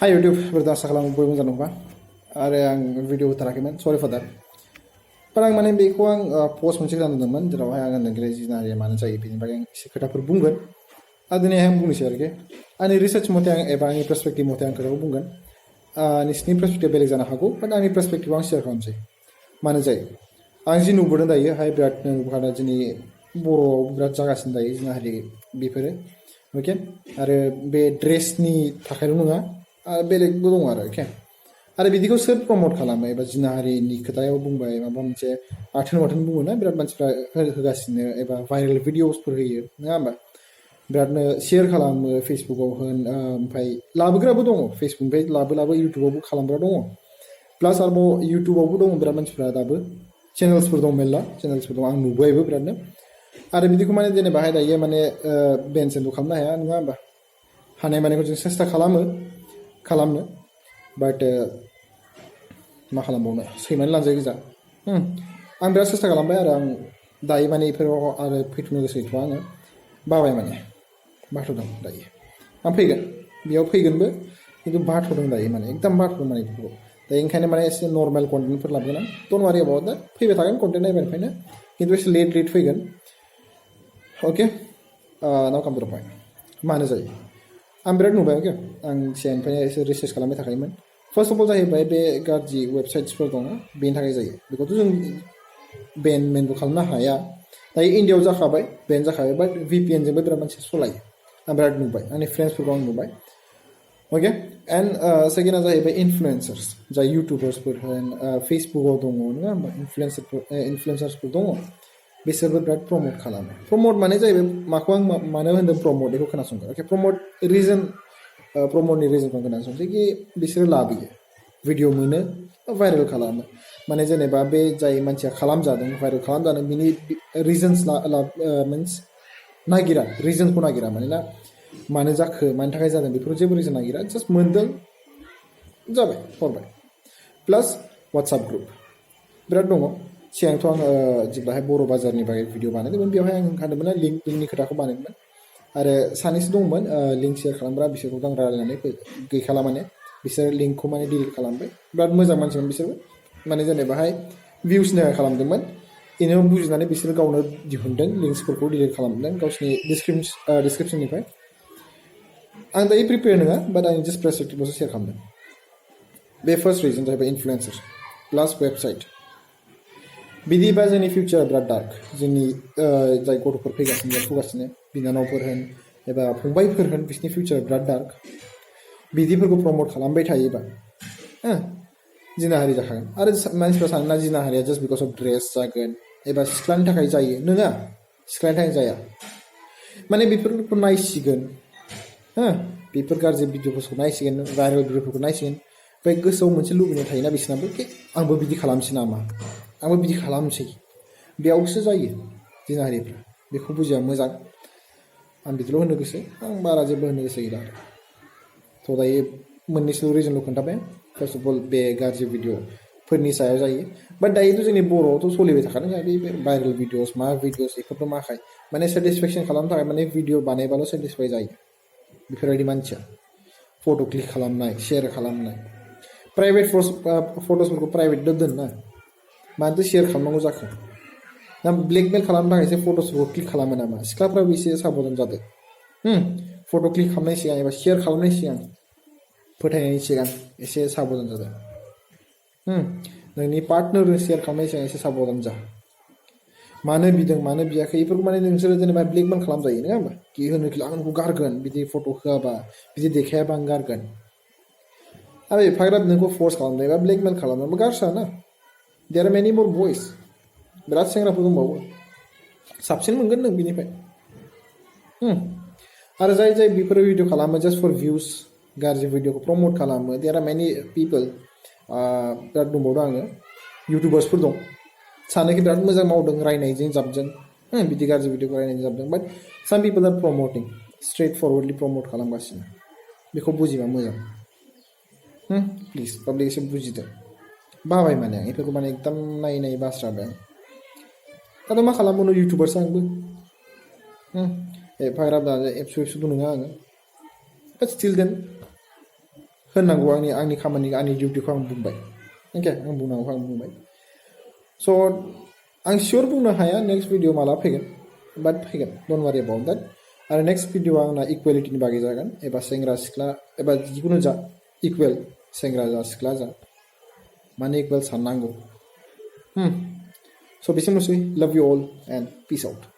Hi YouTube, berdas salam boy mojan nungba. Are ang video terakhir sorry for that. Parang mana beku ang post mencik dan teman, jera wahai ang negeri Jinahari mana cai pini bagian sekitar perbungan. Adanya yang bunyi share ke. Ani research mote yang ani perspektif mote yang kerja bungan. Ani sini perspektif belik jana hago, pada ani perspektif ang share kalam cai. Mana cai. Ang jinu bodo dah ya, hai berat bukan jini boro berat jaga sendai Jinahari bipere. Okay, are be dress ni pakai nunga. बेलेग दं आरो okay आरो बिदिखौ सोर promote खालामो एबा जिनाहारिनि खोथायाव बुंबाय माबा मोनसे आथोन वाथोन बुङो ना बिराद मानसिफ्रा होगासिनो एबा भाइरेल भिडिअसफोर होयो नङा होमबा बिरादनो शेयार खालामो फेसबुकआव होन ओमफ्राय लाबोग्राबो दङ फेसबुकनिफ्राय लाबो इउटुबावबो खालामग्रा दङ प्लास आरोबाव इउटुबावबो दङ बिराद मानसिफ्रा दाबो चेनेल्सफोर दं मेरला चेनेल्सफोर दं आं नुबायबो बिरादनो आरो बिदिखौ माने जेनेबा दायो माने बेन सेनबो खालामनो हाया नङा होमबा हानाय मानेखौ जों सेस्था खालामो but मा खालामबावनो सैमानि लानजाय गोजा आं बिराद सेस्था खालामबाय आरो आं दायो माने इफोराव आरो फैथ'नो गोसो गैथ'आ आङो बाबाय माने बाथ'दों दायो आं फैगोन बेयाव फैगोनबो खिन्थु बाथ'दों दायो माने एकदम बाथ'दों माने बेफोरखौ दायो ओंखायनो माने एसे नर्मेल कन्टेन्टफोर लाबोगोन आं डन्ट वारि एबाउट दा फैबाय थागोन कन्टेन्ट नायबानिफ्रायनो खिन्थु एसे लेट फैगोन अके नाउ काम टु द पइन्ट मानो जायो आं बिराद नुबाय अके आं सिगांनिफ्रायनो एसे रिसार्च खालामबाय थाखायोमोन फार्स्ट अफ अल जाहैबाय बे गाज्रि वेबसाइट्सफोर दङ बेनि थाखाय जायो बेखौथ' जों बेनबो खालामनो हाया दायो इन्डियाआव जाखाबाय बेन जाखाबाय बाट VPN जोंबो बिराद मानसि सलायो आं बिराद नुबाय आंनि फ्रेन्ड्सफोरखौ आं नुबाय अके एन्ड सेकेन्डआ जाहैबाय इनफ्लुएन्सार्स जाय इउटुबार्सफोर होन फेसबुकआव दङ नङा होमबा इनफ्लुएन्सार्सफोर दङ बिसोरबो बिराद प्रमोट खालामो प्रमोट माने जाहैबाय माखौ आं मानो होनदों प्रमोट बेखौ खोनासंगोन अके प्रमोटनि रिजनखौ खोनासंसै कि बिसोरो लाबोयो भिडिअ मोनो भाइरेल खालामो माने जेनेबा बे जाय मानसिया खालामजादों भाइरेल खालामजादों बिनि रिजन्स मिन्स नागिरा रिजनखौ नागिरा मानोना मानो जाखो मानि थाखाय जादों बेफोराव जेबो रिजन नागिरा जास्ट मोनदों जाबाय हरबाय प्लास वाट्सएप ग्रुप बिराद दङ सिगांथ' आं जेब्लाहाय बर' बाजारनि बागै भिडिअ बानायदोंमोन बेवहाय आं होनखादोंमोन लिंकनि खोथाखौ बानायदोंमोन आरो सानैसो दंमोन लिंक शेयार खालामग्रा बिसोरखौ आं रायलायनानै गैखाला माने बिसोर लिंकखौ माने डिलिट खालामबाय बिराद मोजां मानसिमोन बिसोरबो माने जेनेबाहाय भिउसनि थाखाय खालामदोंमोन बेनो बुजिनानै बिसोर गावनो दिहुनदों लिंक्सफोरखौ डिलिट खालामदों गावसिनि डिसक्रिपसननिफ्राय आं दायो प्रिपेयार नङा बाट आं जास्ट पार्सपेक्टिभआवसो शेयार खालामदों बे फार्स्ट रिजन जाहैबाय इनफ्लुएन्सार प्लास वेबसाइट बिदिबा जोंनि फिउचारा बिराद डार्क जोंनि जाय गथ'फोर फैगासिनो बिनानावफोर होन एबा फंबायफोर होन बिसोरनि फिउचारा बिराद डार्क बिदिफोरखौ प्रमोट खालामबाय थायोबा जिनाहारि जाखागोन आरो मानसिफ्रा सानोना जिनाहारिया जास्ट बिकज अफ ड्रेस जागोन एबा सिख्लानि थाखाय जायो नङा सिख्लानि थाखाय जाया माने बेफोरखौ नायसिगोन बेफोर गाज्रि भिडिअफोरखौ नायसिगोन भाइरेल भिडिअफोरखौ नायसिगोन ओमफ्राय गोसोआव मोनसे लुबैनाय थायोना बिसोरनाबो कि आंबो बिदि खालामसै नामा आंबो बिदि खालामसै बेयावसो जायो जिनाहारिफ्रा बेखौ बुजिया मोजां आं बिदिल' होनो गोसो आं बारा जेबो होनो गोसो गैला आरो थ' दायो मोननैसो रिजनल' खोन्थाबाय फार्स्ट अफ अल बे गाज्रि भिडिअफोरनि सायाव जायो बाट दायोथ' जोंनि बर'आवथ' सोलिबाय थाखादों बे भाइरेल भिडिअस मा भिडिअस बेफोरथ' माखाय माने सेटिसफेक्सन खालामनो थाखाय माने भिडिअ बानायबाल' सेटिसफाइ जायो बेफोरबायदि मानसिया फट' क्लिक खालामनाय शेयार खालामनाय प्राइभेट फट'सफोरखौ प्राइभेटल' दोनना मानोथो शेयार खालामनांगौ जाखो ना ब्लेकमेल खालामनो थाखाय एसे फट'सफोरखौ क्लिक खालामो नामा सिख्लाफ्राबो एसे साबधान जादों फट' क्लिक खालामनाय सिगां एबा शेयार खालामनाय सिगां फोथायनायनि सिगां एसे साबधान जादों नोंनि पार्टनारजों शेयार खालामनाय सिगां एसे साबधान जा मानो बिदों मानो बियाखै बेफोरखौ माने नोंसोरो जेनेबा ब्लेकमेल खालामजायो नङा होमबा कि होनो आं नोंखौ गारगोन बिदि फट' होआबा बिदि देखायाबा आं गारगोन आरो एफाग्राब नोंखौ फर्स खालामनाय एबा ब्लेकमेल खालामनानैबो गारसा ना देर आर मेनि मोर बयस बिराद सेंग्राफोर दंबावो साबसिन मोनगोन नों बिनिफ्राय आरो जाय बेफोर भिडिअ खालामो जास्ट फर भिउस गाज्रि भिडिअखौ प्रमोट खालामो देर आर मेनि पिपल बिराद दंबावदों आङो इउटुबार्सफोर दं सानोखि बिराद मोजां मावदों रायनायजों जाबजों बिदि गाज्रि भिडिअखौ रायनायजों जाबदों बाट साम पिपल आर प्रमोटिं स्ट्रेट फरवार्डलि प्रमोट खालामगासिनो बेखौ बुजिबा मोजां प्लिज पाब्लिक एसे बुजिदों बाबाय माने आं बेफोरखौ माने एकदम नायै बास्राबाय आं दाथ' मा खालामबावनो इउटुबारसो आंबो एफाग्राब दा एबसु नङा आङो बाट स्टिल देन होननांगौ आंनि खामानि आंनि डिउटिखौ आं बुंबाय अके आं बुंनांगौखौ आं बुंबाय स' आं सियर बुंनो हाया नेक्स्ट भिडिअ माला फैगोन बाट फैगोन डन्ट वारि एबाउट द्याट आरो नेक्स्ट भिडिअआ आंना इकुवेलिटिनि बागै जागोन एबा सेंग्रा सिख्ला एबा जिखुनु जा इकुवेल सेंग्रा जा सिख्ला जा माने इकुवेल साननांगौ स' बेसिमनोसै love you all and peace out